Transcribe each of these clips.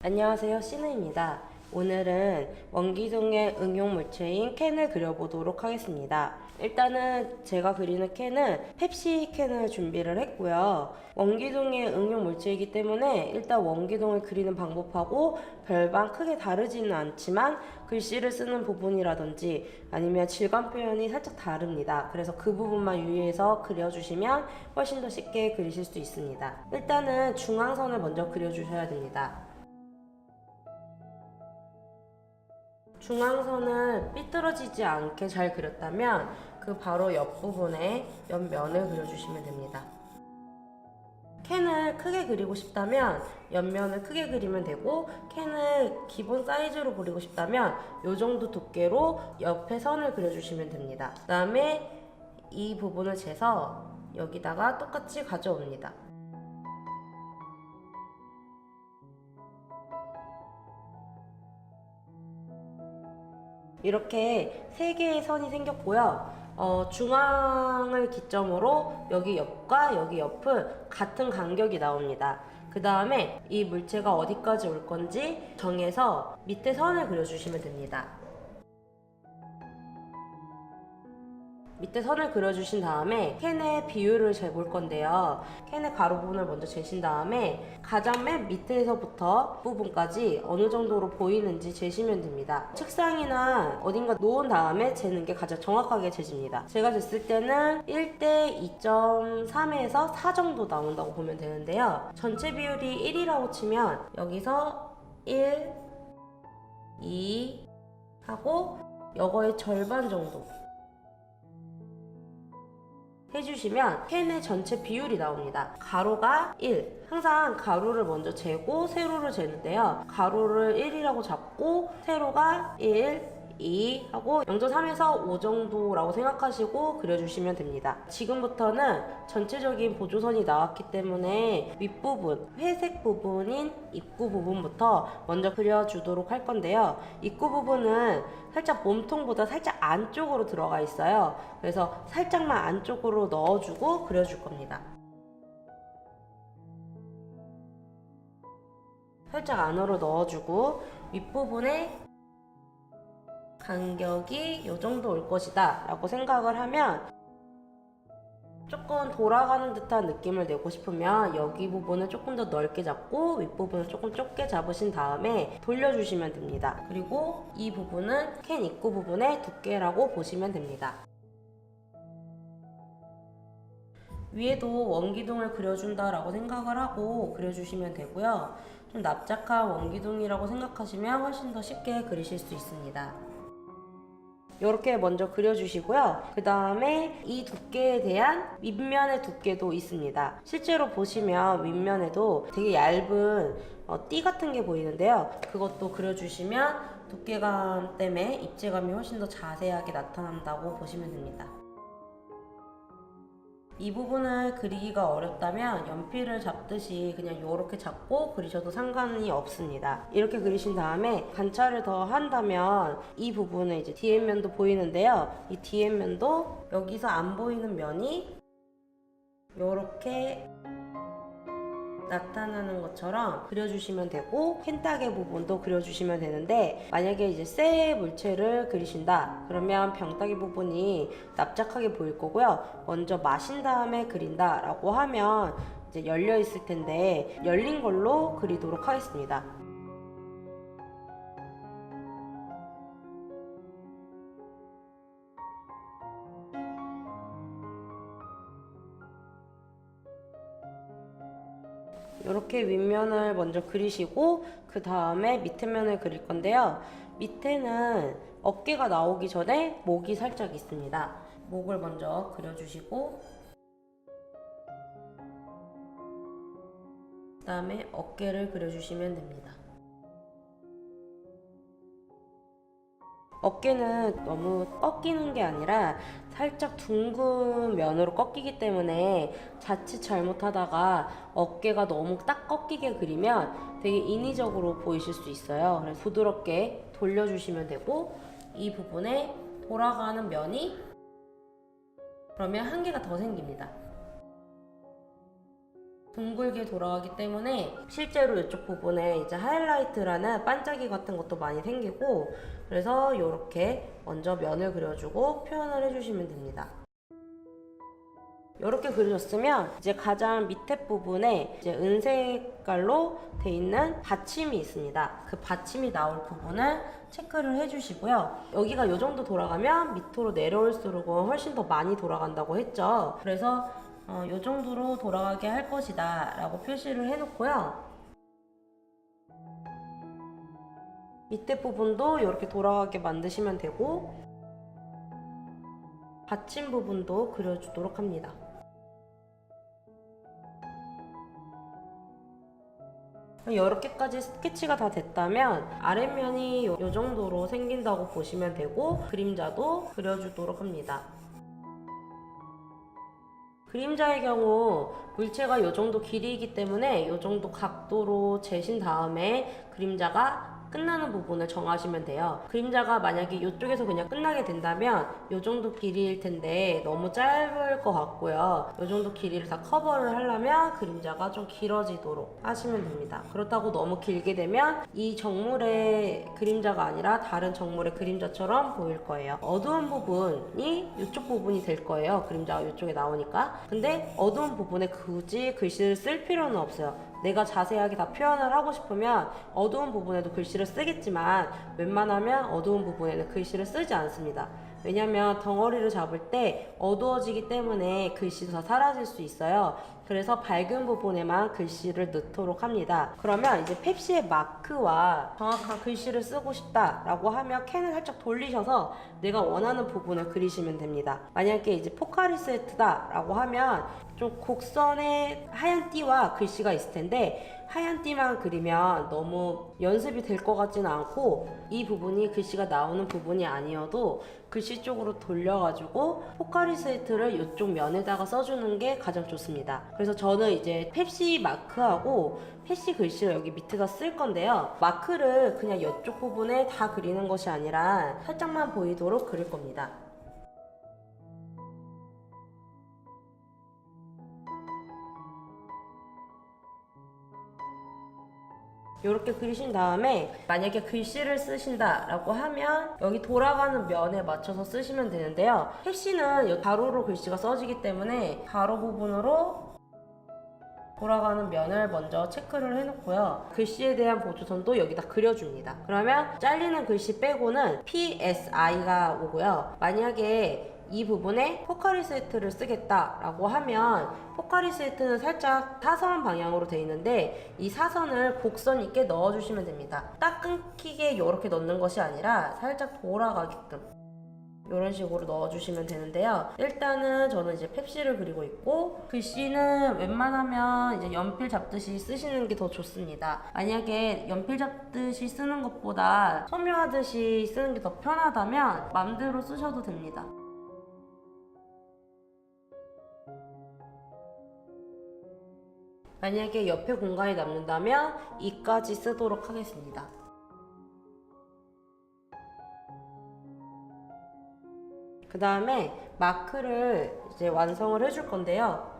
안녕하세요, 신우입니다. 오늘은 원기둥의 응용 물체인 캔을 그려보도록 하겠습니다. 일단은 제가 그리는 캔은 펩시 캔을 준비를 했고요. 원기둥의 응용 물체이기 때문에 일단 원기둥을 그리는 방법하고 별반 크게 다르지는 않지만 글씨를 쓰는 부분이라든지 아니면 질감 표현이 살짝 다릅니다. 그래서 그 부분만 유의해서 그려주시면 훨씬 더 쉽게 그리실 수 있습니다. 일단은 중앙선을 먼저 그려주셔야 됩니다. 중앙선을 삐뚤어지지 않게 잘 그렸다면 그 바로 옆부분에 옆면을 그려주시면 됩니다. 캔을 크게 그리고 싶다면 옆면을 크게 그리면 되고, 캔을 기본 사이즈로 그리고 싶다면 이 정도 두께로 옆에 선을 그려주시면 됩니다. 그 다음에 이 부분을 재서 여기다가 똑같이 가져옵니다. 이렇게 3개의 선이 생겼고요. 중앙을 기점으로 여기 옆과 여기 옆은 같은 간격이 나옵니다. 그 다음에 이 물체가 어디까지 올 건지 정해서 밑에 선을 그려주시면 됩니다. 밑에 선을 그려주신 다음에 캔의 비율을 재볼 건데요. 캔의 가로 부분을 먼저 재신 다음에 가장 맨 밑에서부터 부분까지 어느 정도로 보이는지 재시면 됩니다. 책상이나 어딘가 놓은 다음에 재는 게 가장 정확하게 재집니다. 제가 쟀을 때는 1대 2.3에서 4 정도 나온다고 보면 되는데요. 전체 비율이 1이라고 치면 여기서 1, 2 하고 이거의 절반 정도 해주시면 캔의 전체 비율이 나옵니다. 가로가 1. 항상 가로를 먼저 재고 세로를 재는데요. 가로를 1이라고 잡고 세로가 1, 2 하고 0.3에서 5 정도라고 생각하시고 그려주시면 됩니다. 지금부터는 전체적인 보조선이 나왔기 때문에 윗부분, 회색 부분인 입구 부분부터 먼저 그려주도록 할 건데요. 입구 부분은 살짝 몸통보다 살짝 안쪽으로 들어가 있어요. 그래서 살짝만 안쪽으로 넣어주고 그려줄 겁니다. 살짝 안으로 넣어주고 윗부분에 간격이 이 정도 올 것이다 라고 생각을 하면, 조금 돌아가는 듯한 느낌을 내고 싶으면 여기 부분을 조금 더 넓게 잡고 윗부분을 조금 좁게 잡으신 다음에 돌려주시면 됩니다. 그리고 이 부분은 캔 입구 부분의 두께라고 보시면 됩니다. 위에도 원기둥을 그려준다라고 생각을 하고 그려주시면 되고요. 좀 납작한 원기둥이라고 생각하시면 훨씬 더 쉽게 그리실 수 있습니다. 이렇게 먼저 그려주시고요. 그 다음에 이 두께에 대한 윗면의 두께도 있습니다. 실제로 보시면 윗면에도 되게 얇은 띠 같은 게 보이는데요. 그것도 그려주시면 두께감 때문에 입체감이 훨씬 더 자세하게 나타난다고 보시면 됩니다. 이 부분을 그리기가 어렵다면 연필을 잡듯이 그냥 이렇게 잡고 그리셔도 상관이 없습니다. 이렇게 그리신 다음에 관찰을 더 한다면 이 부분에 이제 뒤에면도 보이는데요. 이 뒤에면도 여기서 안 보이는 면이 이렇게 나타나는 것처럼 그려주시면 되고, 캔딱의 부분도 그려주시면 되는데, 만약에 이제 쇠 물체를 그리신다 그러면 병따기 부분이 납작하게 보일 거고요. 먼저 마신 다음에 그린다 라고 하면 이제 열려 있을 텐데 열린 걸로 그리도록 하겠습니다. 이렇게 윗면을 먼저 그리시고 그 다음에 밑에 면을 그릴 건데요. 밑에는 어깨가 나오기 전에 목이 살짝 있습니다. 목을 먼저 그려주시고 그 다음에 어깨를 그려주시면 됩니다. 어깨는 너무 꺾이는 게 아니라 살짝 둥근 면으로 꺾이기 때문에 자칫 잘못하다가 어깨가 너무 딱 꺾이게 그리면 되게 인위적으로 보이실 수 있어요. 그래서 부드럽게 돌려주시면 되고, 이 부분에 돌아가는 면이 그러면 한 개가 더 생깁니다. 둥글게 돌아가기 때문에 실제로 이쪽 부분에 이제 하이라이트라는 반짝이 같은 것도 많이 생기고, 그래서 이렇게 먼저 면을 그려주고 표현을 해주시면 됩니다. 이렇게 그려줬으면 이제 가장 밑에 부분에 이제 은색깔로 돼 있는 받침이 있습니다. 그 받침이 나올 부분을 체크를 해주시고요. 여기가 이 정도 돌아가면 밑으로 내려올수록 훨씬 더 많이 돌아간다고 했죠. 그래서 이 정도로 돌아가게 할 것이다 라고 표시를 해놓고요. 밑에 부분도 이렇게 돌아가게 만드시면 되고, 받침 부분도 그려주도록 합니다. 이렇게까지 스케치가 다 됐다면 아랫면이 이 정도로 생긴다고 보시면 되고, 그림자도 그려주도록 합니다. 그림자의 경우 물체가 이 정도 길이이기 때문에 이 정도 각도로 재신 다음에 그림자가 끝나는 부분을 정하시면 돼요. 그림자가 만약에 이쪽에서 그냥 끝나게 된다면 이 정도 길이일 텐데 너무 짧을 것 같고요. 이 정도 길이를 다 커버를 하려면 그림자가 좀 길어지도록 하시면 됩니다. 그렇다고 너무 길게 되면 이 정물의 그림자가 아니라 다른 정물의 그림자처럼 보일 거예요. 어두운 부분이 이쪽 부분이 될 거예요. 그림자가 이쪽에 나오니까. 근데 어두운 부분에 굳이 글씨를 쓸 필요는 없어요. 내가 자세하게 다 표현을 하고 싶으면 어두운 부분에도 글씨를 쓰겠지만 웬만하면 어두운 부분에는 글씨를 쓰지 않습니다. 왜냐면 덩어리를 잡을 때 어두워지기 때문에 글씨도 다 사라질 수 있어요. 그래서 밝은 부분에만 글씨를 넣도록 합니다. 그러면 이제 펩시의 마크와 정확한 글씨를 쓰고 싶다라고 하면 캔을 살짝 돌리셔서 내가 원하는 부분을 그리시면 됩니다. 만약에 이제 포카리 스웨트다라고 하면 좀 곡선에 하얀 띠와 글씨가 있을 텐데, 하얀 띠만 그리면 너무 연습이 될 것 같지는 않고, 이 부분이 글씨가 나오는 부분이 아니어도 글씨 쪽으로 돌려가지고 포카리 스웨트를 이쪽 면에다가 써주는 게 가장 좋습니다. 그래서 저는 이제 펩시 마크하고 펩시 글씨를 여기 밑에다 쓸 건데요. 마크를 그냥 이쪽 부분에 다 그리는 것이 아니라 살짝만 보이도록 그릴 겁니다. 이렇게 그리신 다음에 만약에 글씨를 쓰신다 라고 하면 여기 돌아가는 면에 맞춰서 쓰시면 되는데요. 펩시는 가로로 글씨가 써지기 때문에 가로 부분으로 돌아가는 면을 먼저 체크를 해놓고요. 글씨에 대한 보조선도 여기다 그려줍니다. 그러면 잘리는 글씨 빼고는 PSI가 오고요. 만약에 이 부분에 포카리 스웨트를 쓰겠다라고 하면 포카리 스웨트는 살짝 사선 방향으로 되어 있는데 이 사선을 곡선 있게 넣어주시면 됩니다. 딱 끊기게 이렇게 넣는 것이 아니라 살짝 돌아가게끔 이런 식으로 넣어주시면 되는데요. 일단은 저는 이제 펩시를 그리고 있고, 글씨는 웬만하면 이제 연필 잡듯이 쓰시는 게 더 좋습니다. 만약에 연필 잡듯이 쓰는 것보다 소묘하듯이 쓰는 게 더 편하다면 맘대로 쓰셔도 됩니다. 만약에 옆에 공간이 남는다면 이까지 쓰도록 하겠습니다. 그 다음에 마크를 이제 완성을 해줄 건데요.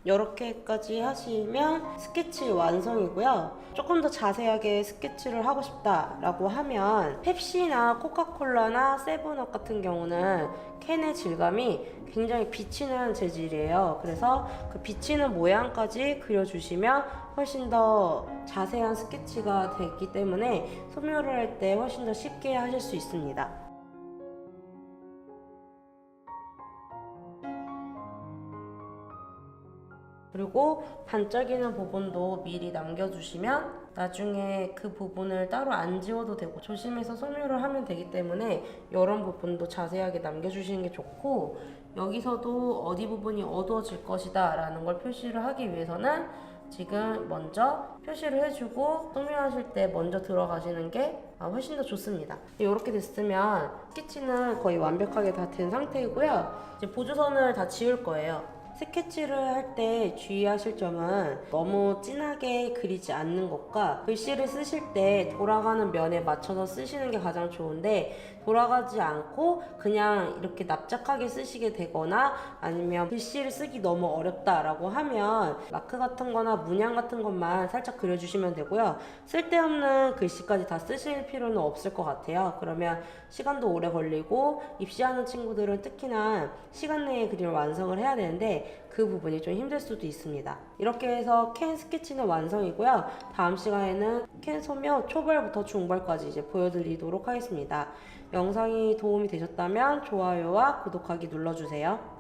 이렇게까지 하시면 스케치 완성이고요. 조금 더 자세하게 스케치를 하고 싶다라고 하면 펩시나 코카콜라나 세븐업 같은 경우는 캔의 질감이 굉장히 비치는 재질이에요. 그래서 그 비치는 모양까지 그려주시면 훨씬 더 자세한 스케치가 되기 때문에 소묘를 할 때 훨씬 더 쉽게 하실 수 있습니다. 그리고 반짝이는 부분도 미리 남겨주시면 나중에 그 부분을 따로 안 지워도 되고 조심해서 소묘를 하면 되기 때문에 이런 부분도 자세하게 남겨주시는 게 좋고, 여기서도 어디 부분이 어두워질 것이다 라는 걸 표시를 하기 위해서는 지금 먼저 표시를 해주고 소묘하실 때 먼저 들어가시는 게 훨씬 더 좋습니다. 이렇게 됐으면 스케치는 거의 완벽하게 다 된 상태이고요. 이제 보조선을 다 지울 거예요. 스케치를 할 때 주의하실 점은 너무 진하게 그리지 않는 것과 글씨를 쓰실 때 돌아가는 면에 맞춰서 쓰시는 게 가장 좋은데, 돌아가지 않고 그냥 이렇게 납작하게 쓰시게 되거나 아니면 글씨를 쓰기 너무 어렵다라고 하면 마크 같은 거나 문양 같은 것만 살짝 그려주시면 되고요. 쓸데없는 글씨까지 다 쓰실 필요는 없을 것 같아요. 그러면 시간도 오래 걸리고 입시하는 친구들은 특히나 시간 내에 그림을 완성을 해야 되는데 그 부분이 좀 힘들 수도 있습니다. 이렇게 해서 캔 스케치는 완성이고요. 다음 시간에는 캔 소묘 초벌부터 중벌까지 이제 보여드리도록 하겠습니다. 영상이 도움이 되셨다면 좋아요와 구독하기 눌러주세요.